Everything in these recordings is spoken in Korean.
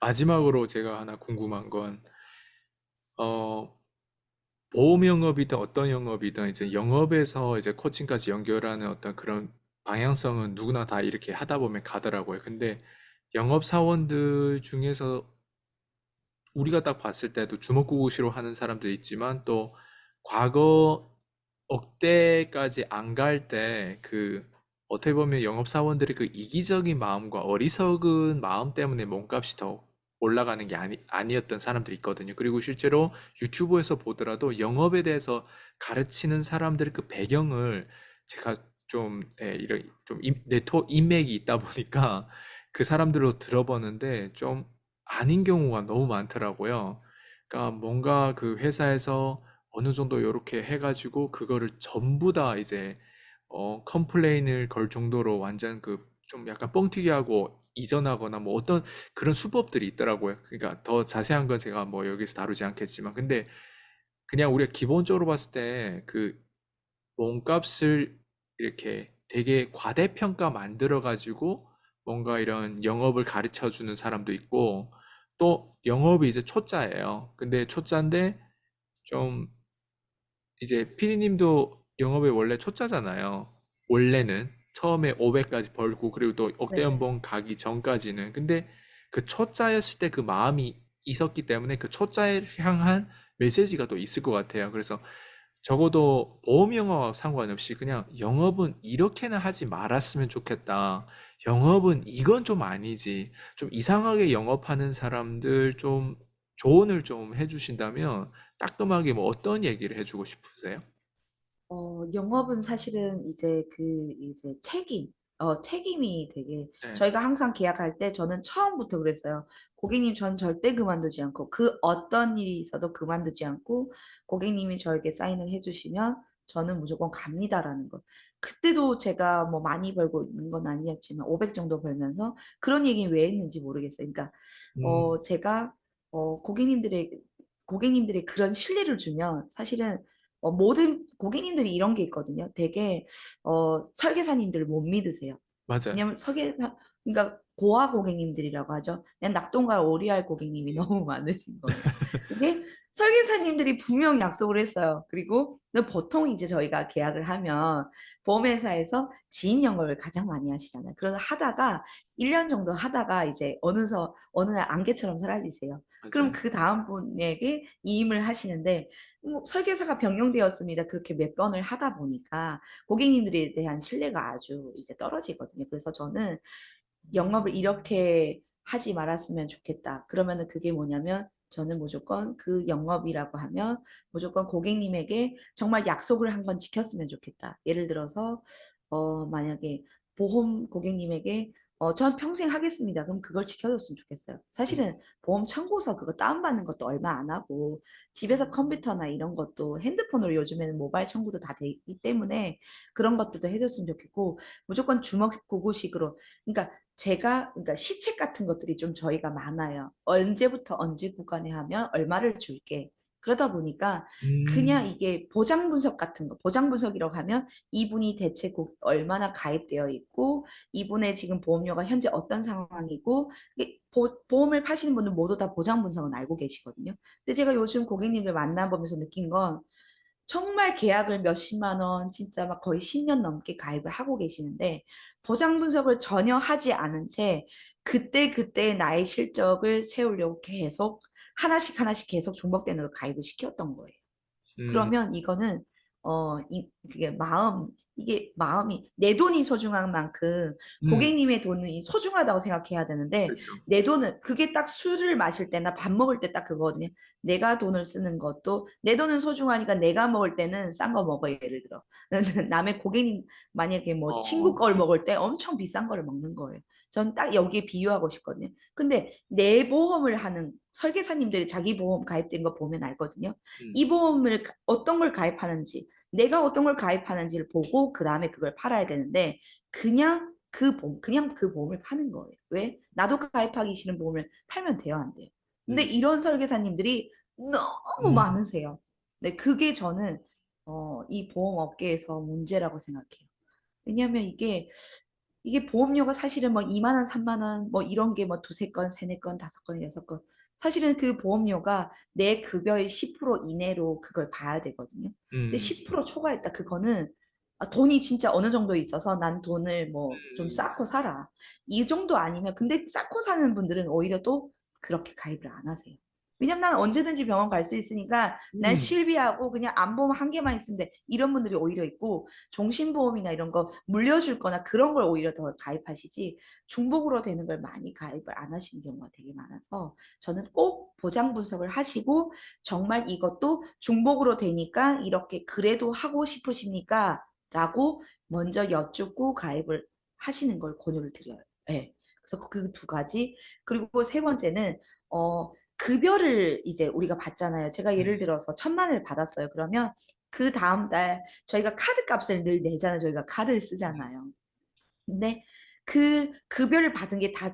마지막으로 제가 하나 궁금한 건, 어, 보험 영업이든 어떤 영업이든 이제 영업에서 이제 코칭까지 연결하는 어떤 그런 방향성은 누구나 다 이렇게 하다 보면 가더라고요. 근데 영업 사원들 중에서 우리가 딱 봤을 때도 주먹구구시로 하는 사람도 있지만 또 과거 억대까지 안 갈 때 그 어떻게 보면 영업사원들의 그 이기적인 마음과 어리석은 마음 때문에 몸값이 더 올라가는 게 아니었던 사람들이 있거든요. 그리고 실제로 유튜브에서 보더라도 영업에 대해서 가르치는 사람들의 그 배경을 제가 좀, 이런, 좀, 인맥이 있다 보니까 그 사람들로 들어보는데 좀 아닌 경우가 너무 많더라고요. 그러니까 뭔가 그 회사에서 어느 정도 이렇게 해가지고 그거를 전부 다 이제 컴플레인을 걸 정도로 완전 그 좀 약간 뻥튀기 하고 이전하거나 뭐 어떤 그런 수법들이 있더라고요. 그러니까 더 자세한 건 제가 뭐 여기서 다루지 않겠지만 근데 그냥 우리가 기본적으로 봤을 때 그 몸값을 이렇게 되게 과대평가 만들어 가지고 뭔가 이런 영업을 가르쳐 주는 사람도 있고 또 영업이 이제 초짜예요. 근데 초짜인데 좀 이제 피디님도 영업에 원래 초짜잖아요. 원래는 처음에 500까지 벌고 그리고 또 억대 네네. 연봉 가기 전까지는 근데 그 초짜였을 때 그 마음이 있었기 때문에 그 초짜에 향한 메시지가 또 있을 것 같아요. 그래서 적어도 보험 영업와 상관없이 그냥 영업은 이렇게는 하지 말았으면 좋겠다. 영업은 이건 좀 아니지. 좀 이상하게 영업하는 사람들 좀 조언을 좀 해주신다면 따끔하게 뭐 어떤 얘기를 해주고 싶으세요? 영업은 사실은 이제 이제 책임이 되게, 네, 저희가 항상 계약할 때 저는 처음부터 그랬어요. 고객님, 전 절대 그만두지 않고, 그 어떤 일이 있어도 그만두지 않고, 고객님이 저에게 사인을 해주시면 저는 무조건 갑니다라는 거. 그때도 제가 뭐 많이 벌고 있는 건 아니었지만, 500 정도 벌면서 그런 얘기는 왜 했는지 모르겠어요. 그러니까, 제가, 고객님들의 그런 신뢰를 주면 사실은 모든 고객님들이 이런 게 있거든요. 되게 설계사님들을 못 믿으세요. 맞아요. 왜냐면 그러니까 고아 고객님들이라고 하죠. 그냥 낙동강 오리알 고객님이 너무 많으신 거예요. 그게 설계사님들이 분명 약속을 했어요. 그리고 근데 보통 이제 저희가 계약을 하면 보험회사에서 지인 영업을 가장 많이 하시잖아요. 그래서 하다가 1년 정도 하다가 이제 어느 날 안개처럼 사라지세요. 그럼 맞아요. 그 다음 분에게 이임을 하시는데, 뭐 설계사가 변경되었습니다. 그렇게 몇 번을 하다 보니까 고객님들에 대한 신뢰가 아주 이제 떨어지거든요. 그래서 저는 영업을 이렇게 하지 말았으면 좋겠다. 그러면은 그게 뭐냐면, 저는 무조건 그 영업이라고 하면 무조건 고객님에게 정말 약속을 한 건 지켰으면 좋겠다. 예를 들어서 만약에 보험 고객님에게 전 평생 하겠습니다. 그럼 그걸 지켜줬으면 좋겠어요. 음, 사실은 보험 청구서 그거 다운받는 것도 얼마 안 하고, 집에서 컴퓨터나 이런 것도 핸드폰으로 요즘에는 모바일 청구도 다 돼 있기 때문에 그런 것들도 해줬으면 좋겠고, 무조건 주먹구구식으로, 그러니까 그러니까 시책 같은 것들이 좀 저희가 많아요. 언제부터 언제 구간에 하면 얼마를 줄게. 그러다 보니까 그냥 음, 이게 보장 분석 같은 거, 보장 분석이라고 하면 이분이 대체 얼마나 가입되어 있고, 이분의 지금 보험료가 현재 어떤 상황이고, 이게 보험을 파시는 분들 모두 다 보장 분석은 알고 계시거든요. 근데 제가 요즘 고객님들 만나보면서 느낀 건, 정말 계약을 몇십만 원, 진짜 막 거의 10년 넘게 가입을 하고 계시는데, 보장 분석을 전혀 하지 않은 채 그때 나의 실적을 세우려고 계속 하나씩 하나씩 계속 중복되는 걸 가입을 시켰던 거예요. 음, 그러면 이거는 그게 이게 마음이, 내 돈이 소중한 만큼 음, 고객님의 돈이 소중하다고 생각해야 되는데, 그렇죠. 내 돈은 그게 딱 술을 마실 때나 밥 먹을 때 딱 그거거든요. 내가 돈을 쓰는 것도, 내 돈은 소중하니까 내가 먹을 때는 싼 거 먹어요. 예를 들어 남의 고객님, 만약에 뭐 친구 어, 걸 먹을 때 엄청 비싼 거를 먹는 거예요. 전 딱 여기에 비유하고 싶거든요. 근데 내 보험을 하는 설계사님들이 자기 보험 가입된 거 보면 알거든요. 음, 이 보험을 어떤 걸 가입하는지, 내가 어떤 걸 가입하는지를 보고 그 다음에 그걸 팔아야 되는데, 그냥 그 보험을 파는 거예요. 왜? 나도 가입하기 싫은 보험을 팔면 돼요, 안 돼요? 근데 음, 이런 설계사님들이 너무 음, 많으세요. 네, 그게 저는 이 보험 업계에서 문제라고 생각해요. 왜냐하면 이게 이게 보험료가 사실은 뭐 2만 원, 3만 원, 뭐 이런 게 뭐 두세 건, 세네 건, 다섯 건, 여섯 건. 사실은 그 보험료가 내 급여의 10% 이내로 그걸 봐야 되거든요. 근데 음, 10% 초과했다. 그거는 돈이 진짜 어느 정도 있어서 난 돈을 뭐 좀 음, 쌓고 살아. 이 정도 아니면 근데 쌓고 사는 분들은 오히려 또 그렇게 가입을 안 하세요. 왜냐면 난 언제든지 병원 갈 수 있으니까 난 음, 실비하고 그냥 안보험 한 개만 있으면 돼. 이런 분들이 오히려 있고 종신보험이나 이런 거 물려줄 거나 그런 걸 오히려 더 가입하시지 중복으로 되는 걸 많이 가입을 안 하시는 경우가 되게 많아서 저는 꼭 보장 분석을 하시고 정말 이것도 중복으로 되니까 이렇게 그래도 하고 싶으십니까? 라고 먼저 여쭙고 가입을 하시는 걸 권유를 드려요. 네. 그래서 그 두 가지. 그리고 세 번째는 급여를 이제 우리가 받잖아요. 제가 예를 들어서 1,000만 원을 받았어요. 그러면 그 다음 달 저희가 카드 값을 늘 내잖아요. 저희가 카드를 쓰잖아요. 근데 그 급여를 받은 게 다,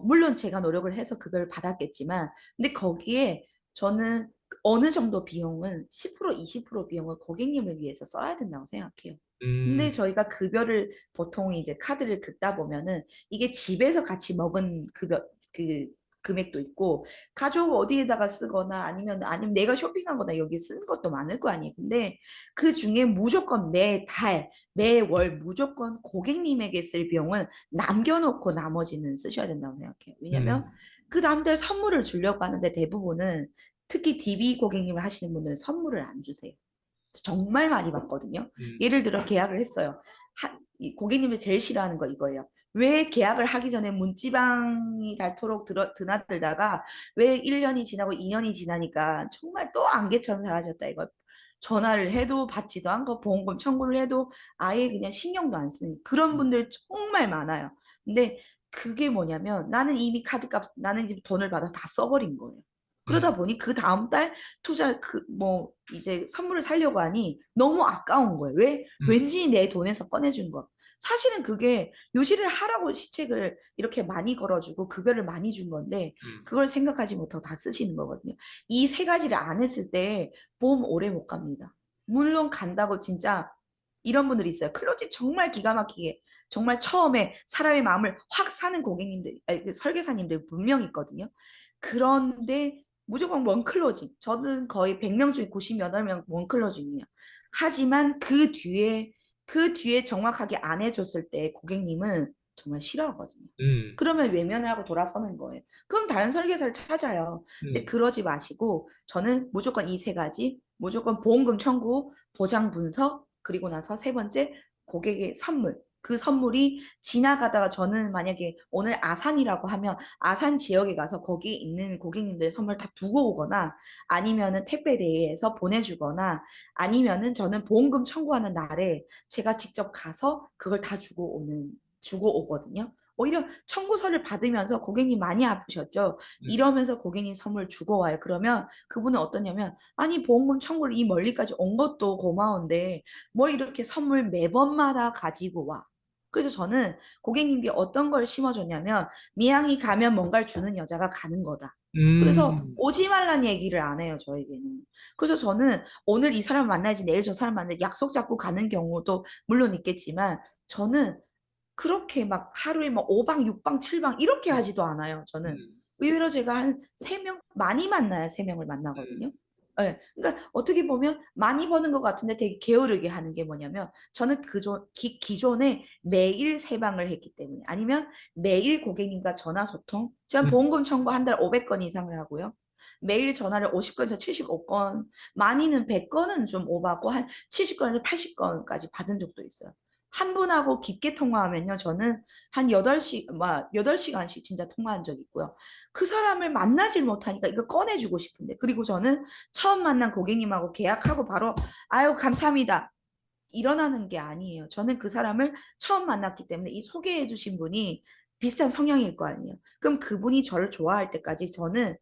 물론 제가 노력을 해서 급여를 받았겠지만, 근데 거기에 저는 어느 정도 비용은 10%, 20% 비용을 고객님을 위해서 써야 된다고 생각해요. 근데 음, 저희가 급여를 보통 이제 카드를 긋다 보면은 이게 집에서 같이 먹은 급여, 그 금액도 있고, 가족 어디에다가 쓰거나 아니면 내가 쇼핑한 거나 여기 쓴 것도 많을 거 아니에요. 근데 그 중에 무조건 매달 매월 무조건 고객님에게 쓸 비용은 남겨놓고 나머지는 쓰셔야 된다고 생각해요. 왜냐면 음, 그 다음 달 선물을 주려고 하는데 대부분은 특히 DB 고객님을 하시는 분들은 선물을 안 주세요. 정말 많이 봤거든요. 음, 예를 들어 계약을 했어요. 이 고객님이 제일 싫어하는 거 이거예요. 왜 계약을 하기 전에 문지방이 닳도록 드나들다가 왜 1년이 지나고 2년이 지나니까 정말 또 안개처럼 사라졌다 이거. 전화를 해도 받지도 않고 보험금 청구를 해도 아예 그냥 신경도 안 쓰는 그런 음, 분들 정말 많아요. 근데 그게 뭐냐면 나는 이미 카드값 나는 이제 돈을 받아 다 써버린 거예요. 그러다 음, 보니 그 다음 달 투자 뭐 이제 선물을 사려고 하니 너무 아까운 거예요. 왜? 음, 왠지 내 돈에서 꺼내준 거. 사실은 그게 요실을 하라고 시책을 이렇게 많이 걸어주고 급여를 많이 준 건데 음, 그걸 생각하지 못하고 다 쓰시는 거거든요. 이 세 가지를 안 했을 때 보험 오래 못 갑니다. 물론 간다고 진짜 이런 분들이 있어요. 클로징 정말 기가 막히게 정말 처음에 사람의 마음을 확 사는 고객님들, 아니, 그 설계사님들 분명 있거든요. 그런데 무조건 원클로징. 저는 거의 100명 중에 98명 원클로징이에요. 하지만 그 뒤에 정확하게 안 해줬을 때 고객님은 정말 싫어하거든요. 음, 그러면 외면을 하고 돌아서는 거예요. 그럼 다른 설계사를 찾아요. 근데 음, 그러지 마시고 저는 무조건 이 세 가지, 무조건 보험금 청구, 보장 분석, 그리고 나서 세 번째 고객의 선물. 그 선물이 지나가다가 저는 만약에 오늘 아산이라고 하면 아산 지역에 가서 거기 있는 고객님들 선물 다 두고 오거나 아니면은 택배 대회에서 보내주거나 아니면은 저는 보험금 청구하는 날에 제가 직접 가서 그걸 다 주고 오거든요. 오히려 청구서를 받으면서 고객님 많이 아프셨죠? 음, 이러면서 고객님 선물 주고 와요. 그러면 그분은 어떠냐면 아니 보험금 청구를 이 멀리까지 온 것도 고마운데 뭘 이렇게 선물 매번마다 가지고 와. 그래서 저는 고객님께 어떤 걸 심어줬냐면 미양이 가면 뭔가를 주는 여자가 가는 거다. 그래서 음, 오지 말란 얘기를 안 해요, 저에게는. 그래서 저는 오늘 이 사람 만나야지 내일 저 사람 만나야지 약속 잡고 가는 경우도 물론 있겠지만 저는 그렇게 막 하루에 막 5방, 6방, 7방 이렇게 하지도 않아요. 저는 음, 의외로 제가 한 3명 많이 만나야 3명을 만나거든요. 네. 그러니까 어떻게 보면 많이 버는 것 같은데 되게 게으르게 하는 게 뭐냐면 저는 기존에 매일 3방을 했기 때문에 아니면 매일 고객님과 전화 소통. 제가 음, 보험금 청구 한 달 500건 이상을 하고요. 매일 전화를 50건에서 75건, 많이는 100건은 좀 오바고 한 70건에서 80건까지 받은 적도 있어요. 한 분하고 깊게 통화하면요. 저는 한 8시간씩 진짜 통화한 적 있고요. 그 사람을 만나질 못하니까 이걸 꺼내주고 싶은데. 그리고 저는 처음 만난 고객님하고 계약하고 바로, 아유, 감사합니다. 일어나는 게 아니에요. 저는 그 사람을 처음 만났기 때문에 이 소개해 주신 분이 비슷한 성향일 거 아니에요. 그럼 그분이 저를 좋아할 때까지 저는,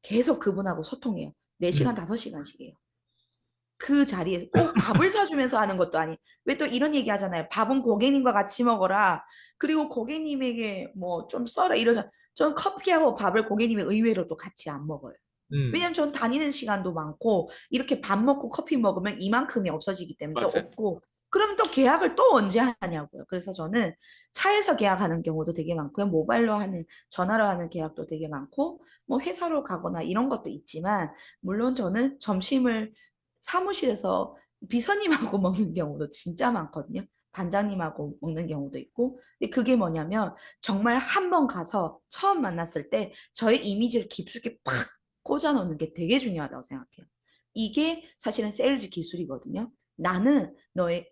계속 그분하고 소통해요. 4시간, 음, 5시간씩 해요. 그 자리에 꼭 밥을 사주면서 하는 것도 아니. 왜 또 이런 얘기 하잖아요. 밥은 고객님과 같이 먹어라. 그리고 고객님에게 뭐 좀 써라 이러잖아. 전 커피하고 밥을 고객님이 의외로 또 같이 안 먹어요. 음, 왜냐면 전 다니는 시간도 많고 이렇게 밥 먹고 커피 먹으면 이만큼이 없어지기 때문에 또 맞아요. 없고 그럼 또 계약을 또 언제 하냐고요. 그래서 저는 차에서 계약하는 경우도 되게 많고요. 모바일로 하는, 전화로 하는 계약도 되게 많고, 뭐 회사로 가거나 이런 것도 있지만, 물론 저는 점심을 사무실에서 비서님하고 먹는 경우도 진짜 많거든요. 단장님하고 먹는 경우도 있고. 근데 그게 뭐냐면, 정말 한 번 가서 처음 만났을 때 저의 이미지를 깊숙이 팍 꽂아 놓는 게 되게 중요하다고 생각해요. 이게 사실은 세일즈 기술이거든요.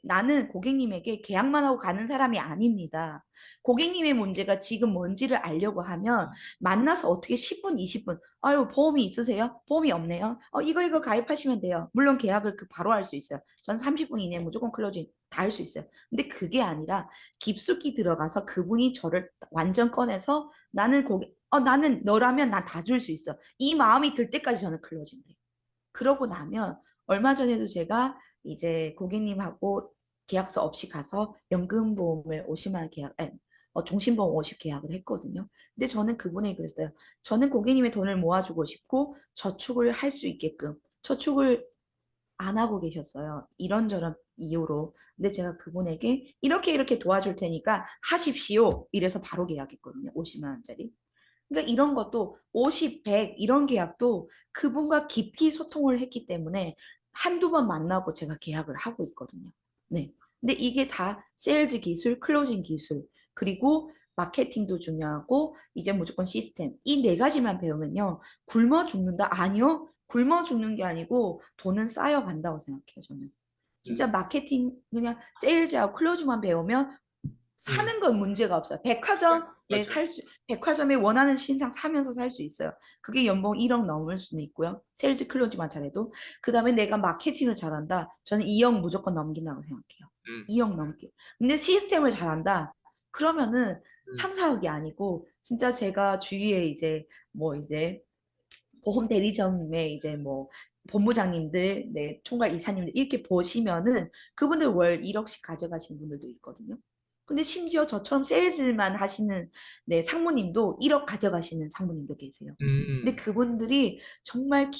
나는 고객님에게 계약만 하고 가는 사람이 아닙니다. 고객님의 문제가 지금 뭔지를 알려고 하면 만나서 어떻게 10분, 20분, 아유, 보험이 있으세요? 보험이 없네요. 이거 가입하시면 돼요. 물론 계약을 바로 할 수 있어요. 전 30분 이내에 무조건 클로징 다 할 수 있어요. 근데 그게 아니라 깊숙이 들어가서 그분이 저를 완전 꺼내서 나는 너라면 난 다 줄 수 있어. 이 마음이 들 때까지 저는 클로징을 해요. 그러고 나면 얼마 전에도 제가 이제 고객님하고 계약서 없이 가서 연금보험을 50만 원 계약, 아니, 종신보험 50 계약을 했거든요. 근데 저는 그분에게 그랬어요. 저는 고객님의 돈을 모아주고 싶고 저축을 할 수 있게끔 저축을 안 하고 계셨어요. 이런저런 이유로. 근데 제가 그분에게 이렇게 도와줄 테니까 하십시오. 이래서 바로 계약했거든요. 50만 원짜리. 그러니까 이런 것도 50, 100 이런 계약도 그분과 깊이 소통을 했기 때문에 한두 번 만나고 제가 계약을 하고 있거든요. 네. 근데 이게 다 세일즈 기술, 클로징 기술, 그리고 마케팅도 중요하고 이제 무조건 시스템. 이 네 가지만 배우면요. 굶어 죽는다? 아니요. 굶어 죽는 게 아니고 돈은 쌓여간다고 생각해요, 저는. 진짜 음, 마케팅 그냥 세일즈하고 클로징만 배우면 음, 사는 건 문제가 없어요. 네, 백화점, 맞아요. 백화점에 원하는 신상 사면서 살 수 있어요. 그게 연봉 1억 넘을 수는 있고요. 세일즈 클로즈만 잘해도. 그 다음에 내가 마케팅을 잘한다. 저는 2억 무조건 넘긴다고 생각해요. 음, 2억 넘게. 근데 시스템을 잘한다. 그러면은 음. 3, 4억이 아니고, 진짜 제가 주위에 이제 보험 대리점에 이제 뭐 본부장님들, 네, 총괄 이사님들 이렇게 보시면은 그분들 월 1억씩 가져가시는 분들도 있거든요. 근데 심지어 저처럼 세일즈만 하시는 네, 상무님도 1억 가져가시는 상무님도 계세요. 근데 음. 그분들이 정말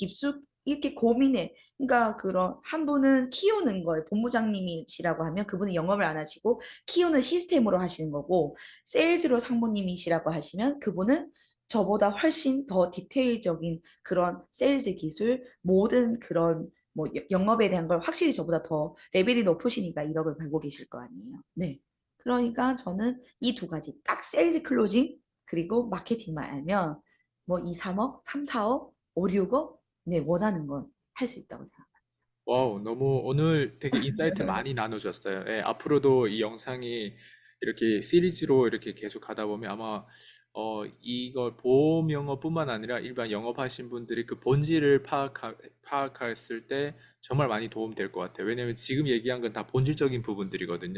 이렇게 고민해. 그러니까 그런 한 분은 키우는 거예요. 본부장님이시라고 하면 그분은 영업을 안 하시고 키우는 시스템으로 하시는 거고 세일즈로 상무님이시라고 하시면 그분은 저보다 훨씬 더 디테일적인 그런 세일즈 기술, 모든 그런 뭐 영업에 대한 걸 확실히 저보다 더 레벨이 높으시니까 1억을 벌고 계실 거 아니에요. 네. 그러니까 저는 이 두 가지 딱 세일즈 클로징 그리고 마케팅만 알면 뭐 2, 3억, 3, 4억, 5, 6억 네, 원하는 건 할 수 있다고 생각합니다. 와우, 너무 오늘 되게 인사이트 많이 나누셨어요. 예, 앞으로도 이 영상이 이렇게 시리즈로 이렇게 계속 하다 보면 아마 이걸 보험 영어뿐만 아니라 일반 영업하신 분들이 그 본질을 파악했을 때 정말 많이 도움 될 것 같아요. 왜냐면 지금 얘기한 건 다 본질적인 부분들이거든요.